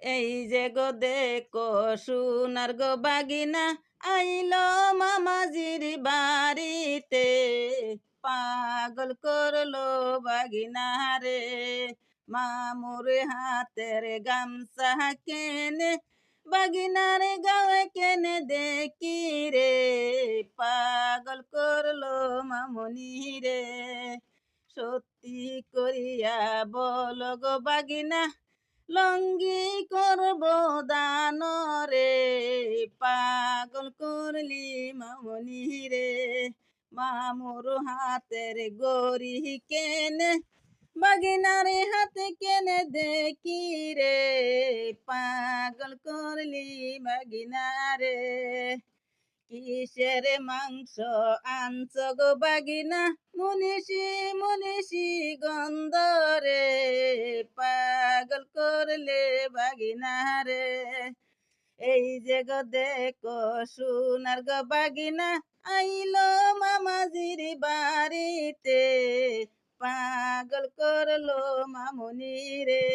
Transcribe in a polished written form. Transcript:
এই যে গো দেখো সোনার গো বাগিনা আইলো মামাজির বাড়িতে, পাগল করলো বাগিনা রে। মামুর হাতের গামছা কেনে বাগিনার গায়ে কেনে দেখি রে, পাগল করলো মামুনি রে। সত্যি করিয়া বলো গো বাগিনা, লঙ্গি করব দান রে, পাগল করলি মামনি রে। মামুর হাতের গড়ি কেনে বাগিনার হাতে কেনে দেখি রে, পাগল করলি বাগিনা রে। কিসের মাংস আনছ গো বাগিনা, মুনিষি মুনিষি গন্ধ রে, পাগল করলে বাগিনা রে। এই যে গো দেখো সোনার গো বাগিনা আইলো মামাজির বাড়িতে, পাগল করলো মামুনি রে।